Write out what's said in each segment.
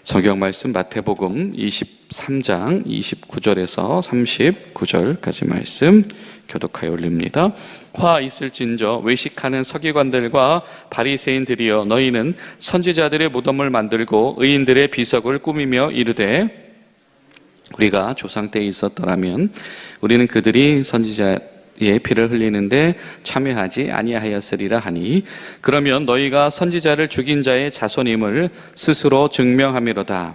성경 말씀 마태복음 23장 29절에서 39절까지 말씀 교독하여 올립니다. 화 있을진저 외식하는 서기관들과 바리새인들이여, 너희는 선지자들의 무덤을 만들고 의인들의 비석을 꾸미며 이르되 우리가 조상 때에 있었더라면 우리는 그들이 선지자의 피를 흘리는데 참여하지 아니하였으리라 하니, 그러면 너희가 선지자를 죽인 자의 자손임을 스스로 증명하미로다.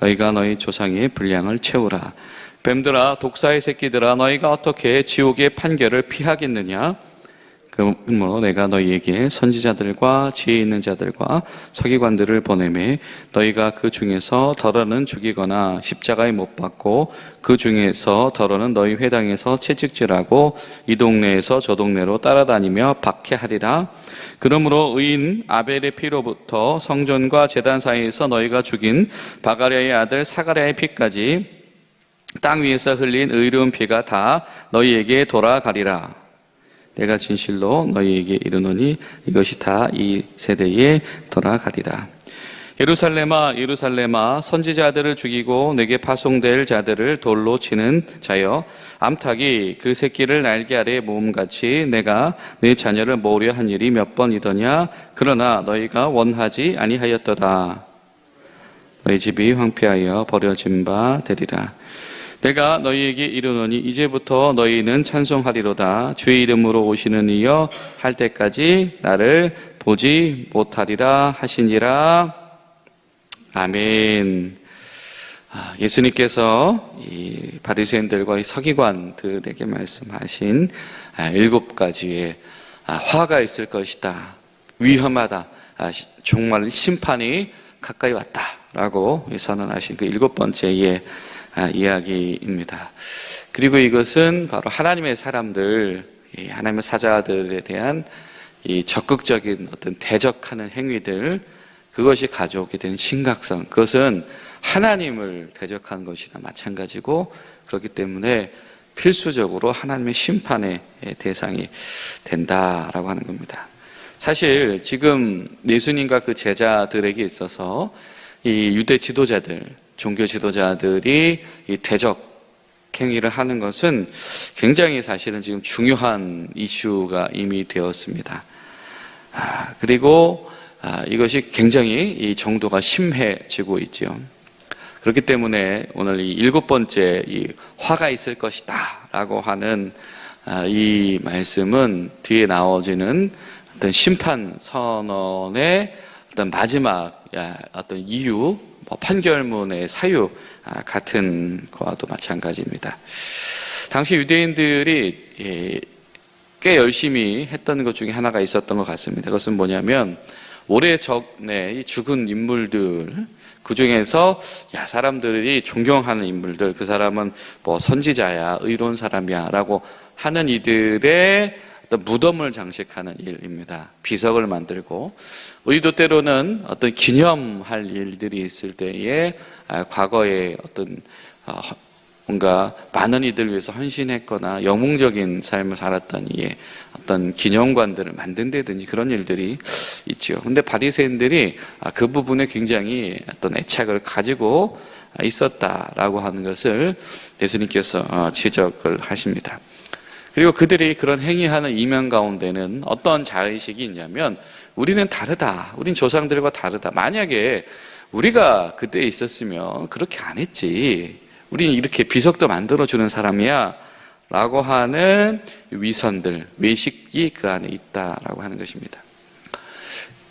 너희가 너희 조상의 분량을 채우라. 뱀들아, 독사의 새끼들아, 너희가 어떻게 지옥의 판결을 피하겠느냐? 그러므로 내가 너희에게 선지자들과 지혜 있는 자들과 서기관들을 보내매 너희가 그 중에서 더러는 죽이거나 십자가에 못 박고 그 중에서 더러는 너희 회당에서 채찍질하고 이 동네에서 저 동네로 따라다니며 박해하리라. 그러므로 의인 아벨의 피로부터 성전과 제단 사이에서 너희가 죽인 바가랴의 아들 사가랴의 피까지 땅 위에서 흘린 의로운 피가 다 너희에게 돌아가리라. 내가 진실로 너희에게 이르노니 이것이 다 이 세대에 돌아가리라. 예루살렘아, 예루살렘아, 선지자들을 죽이고 내게 파송될 자들을 돌로 치는 자여, 암탉이 그 새끼를 날개 아래에 모음같이 내가 네 자녀를 모으려 한 일이 몇 번이더냐? 그러나 너희가 원하지 아니하였도다. 너희 집이 황폐하여 버려진 바 되리라. 내가 너희에게 이르노니 이제부터 너희는 찬송하리로다. 주의 이름으로 오시는 이여 할 때까지 나를 보지 못하리라 하시니라. 아멘. 예수님께서 이 바리새인들과 이 서기관들에게 말씀하신 7가지의 화가 있을 것이다, 위험하다, 정말 심판이 가까이 왔다라고 선언하신 그 7번째의 이야기입니다. 그리고 이것은 바로 하나님의 사람들, 하나님의 사자들에 대한 이 적극적인 어떤 대적하는 행위들, 그것이 가져오게 된 심각성, 그것은 하나님을 대적한 것이나 마찬가지고, 그렇기 때문에 필수적으로 하나님의 심판의 대상이 된다라고 하는 겁니다. 사실 지금 예수님과 그 제자들에게 있어서 이 유대 지도자들, 종교 지도자들이 이 대적 행위를 하는 것은 굉장히 사실은 지금 중요한 이슈가 이미 되었습니다. 그리고 이것이 굉장히 이 정도가 심해지고 있죠. 그렇기 때문에 오늘 이 7번째 이 화가 있을 것이다 라고 하는 이 말씀은 뒤에 나오지는 어떤 심판 선언의 어떤 마지막 어떤 이유, 판결문의 사유 같은 거와도 마찬가지입니다. 당시 유대인들이 꽤 열심히 했던 것 중에 하나가 있었던 것 같습니다. 그것은 뭐냐면 오래전에 죽은 인물들, 그 중에서 사람들이 존경하는 인물들, 그 사람은 뭐 선지자야, 의로운 사람이야 라고 하는 이들의 어떤 무덤을 장식하는 일입니다. 비석을 만들고, 우리도 때로는 어떤 기념할 일들이 있을 때에 과거에 어떤 뭔가 많은 이들 위해서 헌신했거나 영웅적인 삶을 살았던 이의 어떤 기념관들을 만든다든지 그런 일들이 있죠. 근데 바리새인들이 그 부분에 굉장히 어떤 애착을 가지고 있었다라고 하는 것을 예수님께서 지적을 하십니다. 그리고 그들이 그런 행위하는 이면 가운데는 어떤 자의식이 있냐면, 우리는 다르다, 우린 조상들과 다르다, 만약에 우리가 그때 있었으면 그렇게 안 했지, 우리는 이렇게 비석도 만들어주는 사람이야 라고 하는 위선들, 외식이 그 안에 있다라고 하는 것입니다.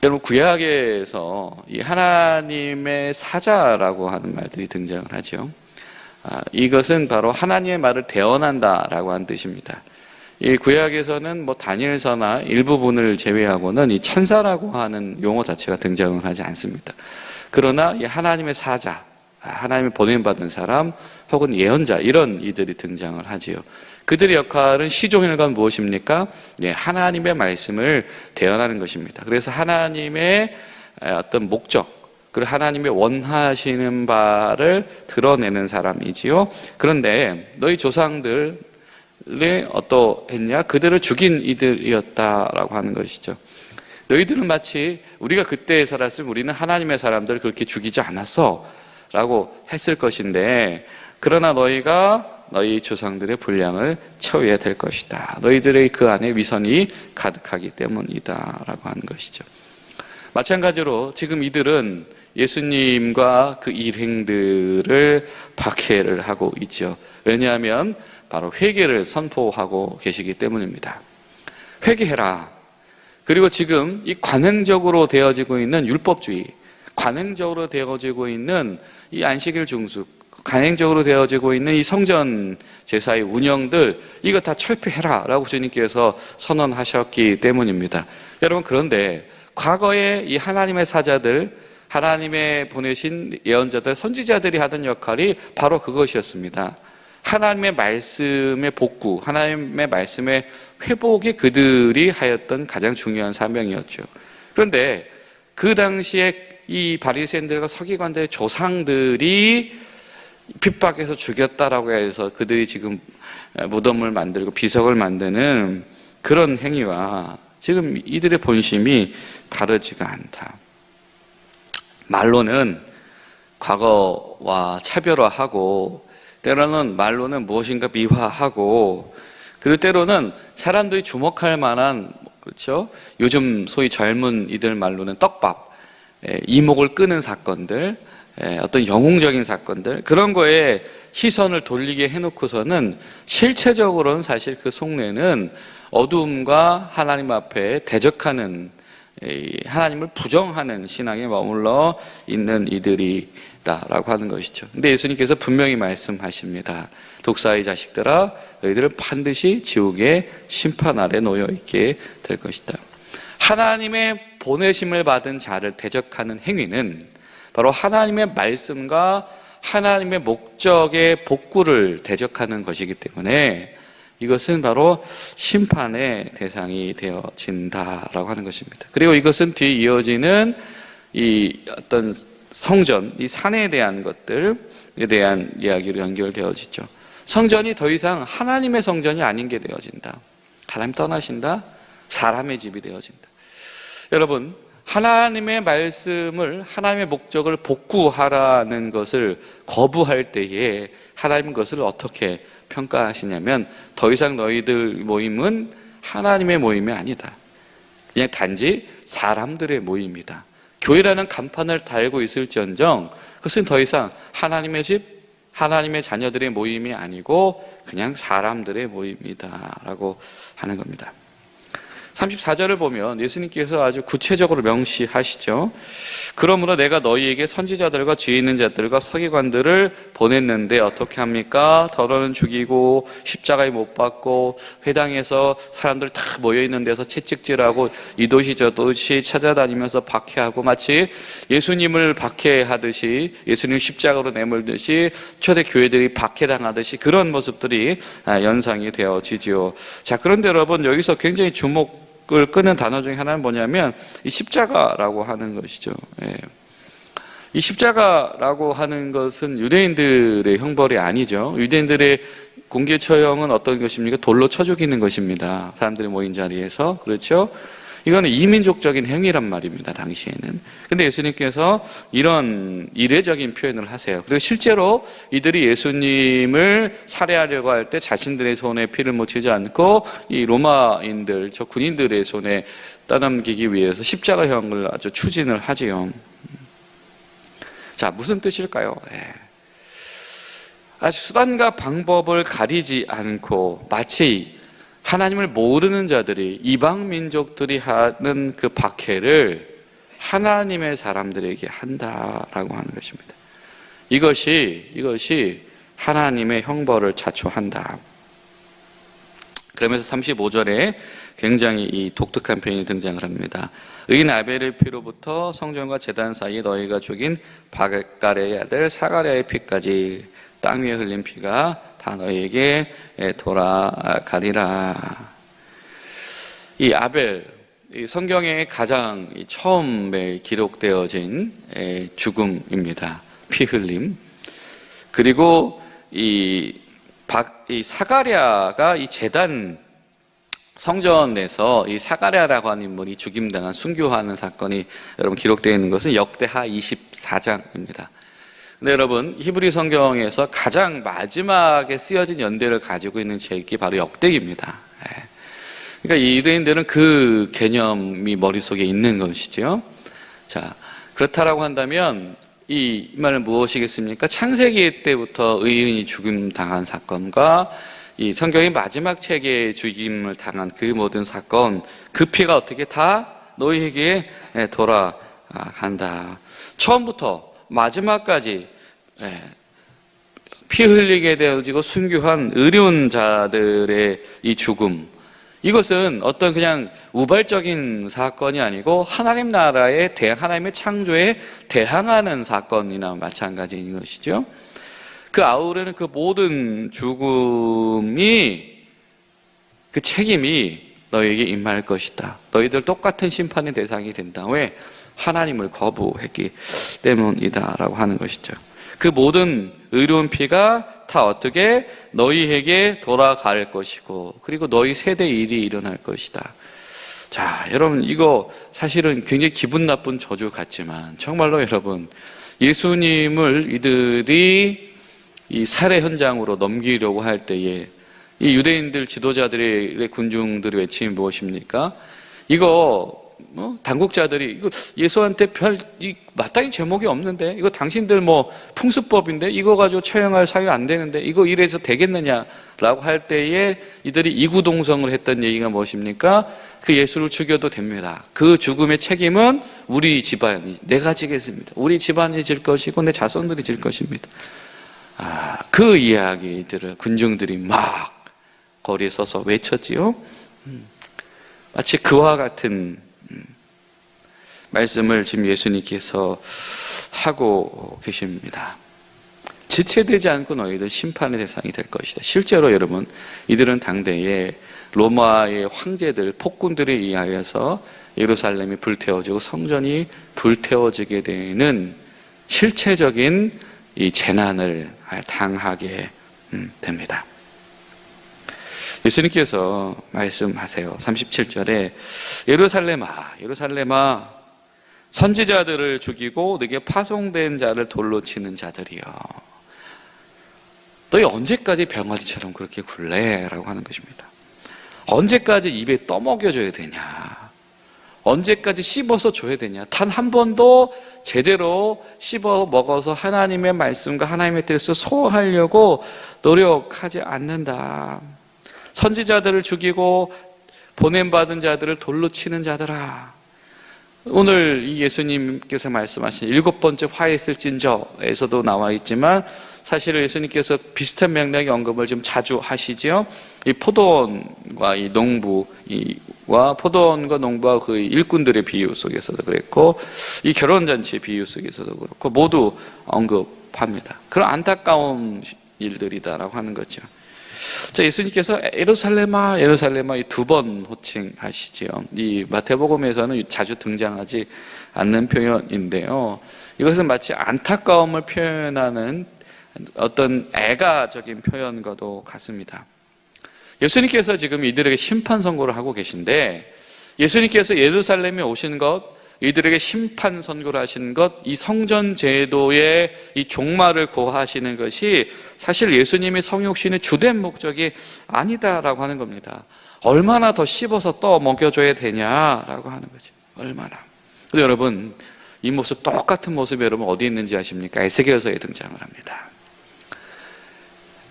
여러분, 구약에서 이 하나님의 사자라고 하는 말들이 등장을 하죠. 이것은 바로 하나님의 말을 대언한다라고 하는 뜻입니다. 이 구약에서는 뭐 다니엘서나 일부분을 제외하고는 이 천사라고 하는 용어 자체가 등장을 하지 않습니다. 그러나 이 하나님의 사자, 하나님의 보냄받은 사람 혹은 예언자, 이런 이들이 등장을 하지요. 그들의 역할은 시종일관 무엇입니까? 하나님의 말씀을 대언하는 것입니다. 그래서 하나님의 어떤 목적, 그리고 하나님의 원하시는 바를 드러내는 사람이지요. 그런데 너희 조상들이 어떠했냐? 그들을 죽인 이들이었다라고 하는 것이죠. 너희들은 마치 우리가 그때 살았으면 우리는 하나님의 사람들을 그렇게 죽이지 않았어 라고 했을 것인데, 그러나 너희가 너희 조상들의 분량을 채워야 될 것이다. 너희들의 그 안에 위선이 가득하기 때문이다 라고 하는 것이죠. 마찬가지로 지금 이들은 예수님과 그 일행들을 박해를 하고 있죠. 왜냐하면 바로 회개를 선포하고 계시기 때문입니다. 회개해라. 그리고 지금 이 관행적으로 되어지고 있는 율법주의, 관행적으로 되어지고 있는 이 안식일 중수, 관행적으로 되어지고 있는 이 성전 제사의 운영들, 이거 다 철폐해라 라고 주님께서 선언하셨기 때문입니다. 여러분, 그런데 과거에 이 하나님의 사자들, 하나님의 보내신 예언자들, 선지자들이 하던 역할이 바로 그것이었습니다. 하나님의 말씀의 복구, 하나님의 말씀의 회복이 그들이 하였던 가장 중요한 사명이었죠. 그런데 그 당시에 이 바리새인들과 서기관들의 조상들이 핍박해서 죽였다라고 해서 그들이 지금 무덤을 만들고 비석을 만드는 그런 행위와 지금 이들의 본심이 다르지가 않다. 말로는 과거와 차별화하고, 때로는 말로는 무엇인가 미화하고, 그리고 때로는 사람들이 주목할 만한, 그렇죠? 요즘 소위 젊은 이들 말로는 떡밥, 이목을 끄는 사건들, 어떤 영웅적인 사건들, 그런 거에 시선을 돌리게 해놓고서는 실체적으로는 사실 그 속내는 어두움과 하나님 앞에 대적하는, 하나님을 부정하는 신앙에 머물러 있는 이들이다라고 하는 것이죠. 근데 예수님께서 분명히 말씀하십니다. 독사의 자식들아, 너희들은 반드시 지옥의 심판 아래 놓여 있게 될 것이다. 하나님의 보내심을 받은 자를 대적하는 행위는 바로 하나님의 말씀과 하나님의 목적의 복구를 대적하는 것이기 때문에 이것은 바로 심판의 대상이 되어진다라고 하는 것입니다. 그리고 이것은 뒤에 이어지는 이 어떤 성전, 이 산에 대한 것들에 대한 이야기로 연결되어지죠. 성전이 더 이상 하나님의 성전이 아닌 게 되어진다. 하나님 떠나신다. 사람의 집이 되어진다. 여러분, 하나님의 말씀을, 하나님의 목적을 복구하라는 것을 거부할 때에 하나님 것을 어떻게 평가하시냐면, 더 이상 너희들 모임은 하나님의 모임이 아니다. 그냥 단지 사람들의 모임이다. 교회라는 간판을 달고 있을지언정 그것은 더 이상 하나님의 집, 하나님의 자녀들의 모임이 아니고 그냥 사람들의 모임이다 라고 하는 겁니다. 34절을 보면 예수님께서 아주 구체적으로 명시하시죠. 그러므로 내가 너희에게 선지자들과 지혜 있는 자들과 서기관들을 보냈는데 어떻게 합니까? 더러는 죽이고 십자가에 못 박고 회당에서 사람들 다 모여있는 데서 채찍질하고 이 도시 저 도시 찾아다니면서 박해하고, 마치 예수님을 박해하듯이, 예수님 십자가로 내몰듯이 초대 교회들이 박해당하듯이 그런 모습들이 연상이 되어지지요. 자, 그런데 여러분, 여기서 굉장히 주목을 끄는 단어 중에 하나는 뭐냐면 이 십자가라고 하는 것이죠. 이 십자가라고 하는 것은 유대인들의 형벌이 아니죠. 유대인들의 공개 처형은 어떤 것입니까? 돌로 쳐 죽이는 것입니다. 사람들이 모인 자리에서. 그렇죠? 이거는 이민족적인 행위란 말입니다, 당시에는. 근데 예수님께서 이런 이례적인 표현을 하세요. 그리고 실제로 이들이 예수님을 살해하려고 할 때 자신들의 손에 피를 묻히지 않고 이 로마인들, 저 군인들의 손에 떠넘기기 위해서 십자가형을 아주 추진을 하지요. 자, 무슨 뜻일까요? 아주 수단과 방법을 가리지 않고 마치 하나님을 모르는 자들이, 이방 민족들이 하는 그 박해를 하나님의 사람들에게 한다라고 하는 것입니다. 이것이 하나님의 형벌을 자초한다. 그러면서 35절에 굉장히 이 독특한 표현이 등장을 합니다. 의인 아벨의 피로부터 성전과 제단 사이에 너희가 죽인 바갈의 아들 사가랴의 피까지 땅 위에 흘린 피가 다 너희에게 돌아가리라. 이 아벨, 이 성경에 가장 처음에 기록되어진 죽음입니다. 피 흘림. 그리고 이 사가랴가 이 제단 성전에서 이 사가랴라고 하는 인물이 죽임당한 순교하는 사건이 여러분 기록되어 있는 것은 역대하 24장입니다. 근데 여러분 히브리 성경에서 가장 마지막에 쓰여진 연대를 가지고 있는 책이 바로 역대기입니다. 그러니까 이 유대인들은 그 개념이 머릿속에 있는 것이죠. 자, 그렇다라고 한다면 이 말은 무엇이겠습니까? 창세기 때부터 의인이 죽임 당한 사건과 이 성경의 마지막 책에 죽임을 당한 그 모든 사건, 그 피가 어떻게 다 너희에게 돌아간다. 처음부터 마지막까지 피 흘리게 되어지고 순교한 의로운 자들의 이 죽음, 이것은 어떤 그냥 우발적인 사건이 아니고 하나님 나라의 하나님의 창조에 대항하는 사건이나 마찬가지인 것이죠. 그 아우르는 그 모든 죽음이, 그 책임이 너에게 임할 것이다. 너희들 똑같은 심판의 대상이 된다. 왜? 하나님을 거부했기 때문이다 라고 하는 것이죠. 그 모든 의로운 피가 다 어떻게 너희에게 돌아갈 것이고, 그리고 너희 세대 일이 일어날 것이다. 자, 여러분, 이거 사실은 굉장히 기분 나쁜 저주 같지만 정말로 여러분, 예수님을 이들이 이 살해 현장으로 넘기려고 할 때에 이 유대인들 지도자들의 군중들의 외침이 무엇입니까? 이거 당국자들이 이거 예수한테 별 마땅히 제목이 없는데, 이거 당신들 풍수법인데 이거 가지고 처형할 사유 안 되는데 이거 이래서 되겠느냐라고 할 때에 이들이 이구동성을 했던 얘기가 무엇입니까? 그 예수를 죽여도 됩니다. 그 죽음의 책임은 우리 집안이, 내가 지겠습니다. 우리 집안이 질 것이고 내 자손들이 질 것입니다. 그 이야기들을 군중들이 막 거리에 서서 외쳤지요. 마치 그와 같은 말씀을 지금 예수님께서 하고 계십니다. 지체되지 않고 너희들 심판의 대상이 될 것이다. 실제로 여러분, 이들은 당대에 로마의 황제들, 폭군들에 의하여서 예루살렘이 불태워지고 성전이 불태워지게 되는 실체적인 이 재난을 당하게 됩니다. 예수님께서 말씀하세요. 37절에 예루살렘아, 예루살렘아, 선지자들을 죽이고 네게 파송된 자를 돌로 치는 자들이여, 너희 언제까지 병아리처럼 그렇게 굴래? 라고 하는 것입니다. 언제까지 입에 떠먹여줘야 되냐? 언제까지 씹어서 줘야 되냐? 단 한 번도 제대로 씹어 먹어서 하나님의 말씀과 하나님의 뜻을 소화하려고 노력하지 않는다. 선지자들을 죽이고 보냄받은 자들을 돌로 치는 자들아. 오늘 이 예수님께서 말씀하신 7번째 화에 있을진저에서도 나와 있지만, 사실은 예수님께서 비슷한 맥락의 언급을 좀 자주 하시지요. 이 포도원과 이 농부와 포도원과 농부와 그 일꾼들의 비유 속에서도 그랬고, 이 결혼잔치 비유 속에서도 그렇고 모두 언급합니다. 그런 안타까운 일들이다라고 하는 거죠. 자, 예수님께서 예루살렘아, 예루살렘아 이 2번 호칭하시지요. 이 마태복음에서는 자주 등장하지 않는 표현인데요. 이것은 마치 안타까움을 표현하는 어떤 애가적인 표현과도 같습니다. 예수님께서 지금 이들에게 심판 선고를 하고 계신데, 예수님께서 예루살렘에 오신 것, 이들에게 심판 선고를 하시는 것, 이 성전 제도의 이 종말을 고하시는 것이 사실 예수님의 성육신의 주된 목적이 아니다라고 하는 겁니다. 얼마나 더 씹어서 떠 먹여줘야 되냐라고 하는 거죠. 얼마나. 근데 여러분, 이 모습, 똑같은 모습이 여러분 어디 있는지 아십니까? 에스겔서에 등장을 합니다.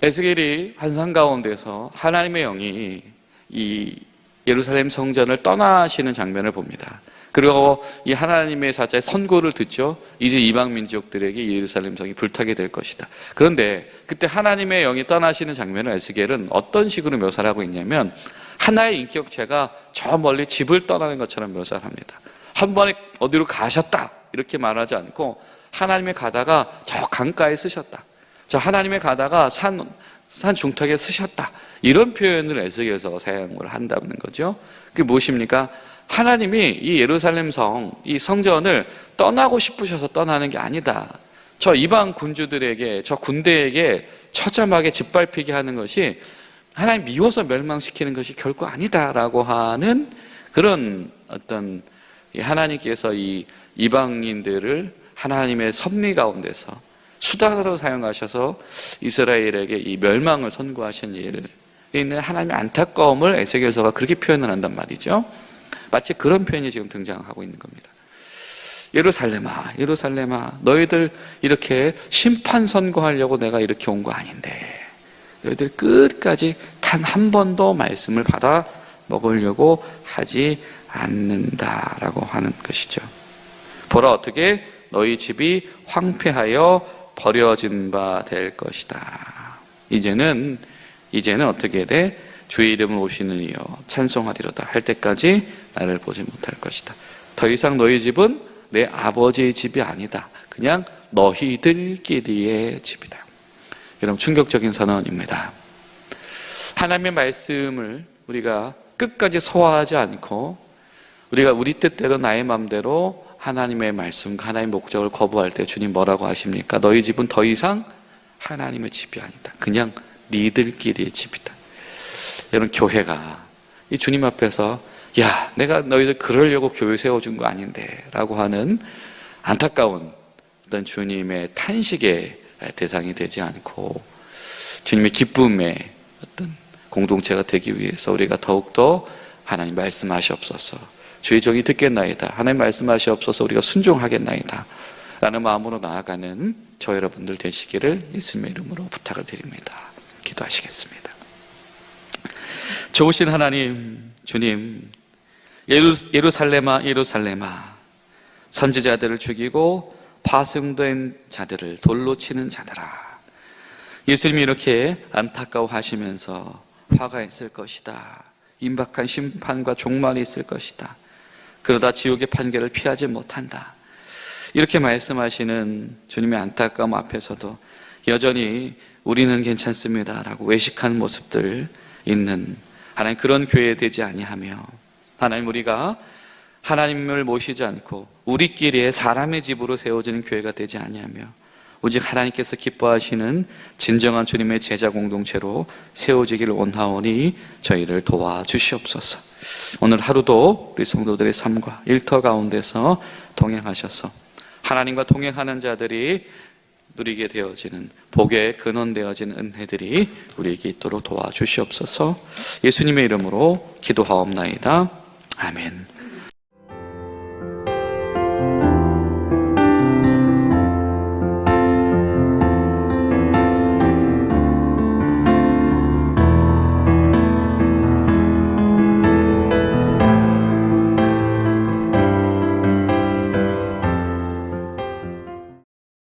에스겔이 환상 가운데서 하나님의 영이 이 예루살렘 성전을 떠나시는 장면을 봅니다. 그리고 이 하나님의 사자의 선고를 듣죠. 이제 이방 민족들에게 예루살렘 성이 불타게 될 것이다. 그런데 그때 하나님의 영이 떠나시는 장면을 에스겔은 어떤 식으로 묘사를 하고 있냐면, 하나의 인격체가 저 멀리 집을 떠나는 것처럼 묘사를 합니다. 한 번에 어디로 가셨다 이렇게 말하지 않고, 하나님의 가다가 저 강가에 쓰셨다, 저 하나님의 가다가 산 중턱에 쓰셨다, 이런 표현을 에스겔에서 사용을 한다는 거죠. 그게 무엇입니까? 하나님이 이 예루살렘 성, 이 성전을 떠나고 싶으셔서 떠나는 게 아니다. 저 이방 군주들에게, 저 군대에게 처참하게 짓밟히게 하는 것이 하나님 미워서 멸망시키는 것이 결코 아니다라고 하는 그런 어떤 하나님께서 이 이방인들을 하나님의 섭리 가운데서 수단으로 사용하셔서 이스라엘에게 이 멸망을 선고하신 일에 있는 하나님의 안타까움을 에스겔서가 그렇게 표현을 한단 말이죠. 마치 그런 표현이 지금 등장하고 있는 겁니다. 예루살렘아, 예루살렘아, 너희들 이렇게 심판 선고하려고 내가 이렇게 온 거 아닌데 너희들 끝까지 단 한 번도 말씀을 받아 먹으려고 하지 않는다라고 하는 것이죠. 보라, 어떻게 너희 집이 황폐하여 버려진 바 될 것이다. 이제는 어떻게 돼? 주의 이름을 오시는 이여 찬송하리로다 할 때까지 나를 보지 못할 것이다. 더 이상 너희 집은 내 아버지의 집이 아니다. 그냥 너희들끼리의 집이다. 여러분, 충격적인 선언입니다. 하나님의 말씀을 우리가 끝까지 소화하지 않고 우리가 우리 뜻대로 나의 마음대로 하나님의 말씀과 하나님의 목적을 거부할 때 주님 뭐라고 하십니까? 너희 집은 더 이상 하나님의 집이 아니다. 그냥 니들끼리의 집이다. 여러분, 교회가 이 주님 앞에서 야, 내가 너희들 그러려고 교회 세워준 거 아닌데 라고 하는 안타까운 어떤 주님의 탄식의 대상이 되지 않고 주님의 기쁨의 어떤 공동체가 되기 위해서 우리가 더욱더 하나님 말씀하시옵소서, 주의 종이 듣겠나이다, 하나님 말씀하시옵소서, 우리가 순종하겠나이다 라는 마음으로 나아가는 저 여러분들 되시기를 예수님의 이름으로 부탁을 드립니다. 기도하시겠습니다. 좋으신 하나님, 주님, 예루살렘아, 예루살렘아, 선지자들을 죽이고 파송된 자들을 돌로 치는 자들아, 예수님이 이렇게 안타까워하시면서 화가 있을 것이다. 임박한 심판과 종말이 있을 것이다. 그러다 지옥의 판결을 피하지 못한다. 이렇게 말씀하시는 주님의 안타까움 앞에서도 여전히 우리는 괜찮습니다 라고 외식하는 모습들 있는 하나님, 그런 교회 되지 아니하며 하나님, 우리가 하나님을 모시지 않고 우리끼리의 사람의 집으로 세워지는 교회가 되지 아니하며 오직 하나님께서 기뻐하시는 진정한 주님의 제자 공동체로 세워지기를 원하오니 저희를 도와주시옵소서. 오늘 하루도 우리 성도들의 삶과 일터 가운데서 동행하셔서 하나님과 동행하는 자들이 누리게 되어지는 복의 근원되어지는 은혜들이 우리에게 있도록 도와주시옵소서. 예수님의 이름으로 기도하옵나이다. 아멘.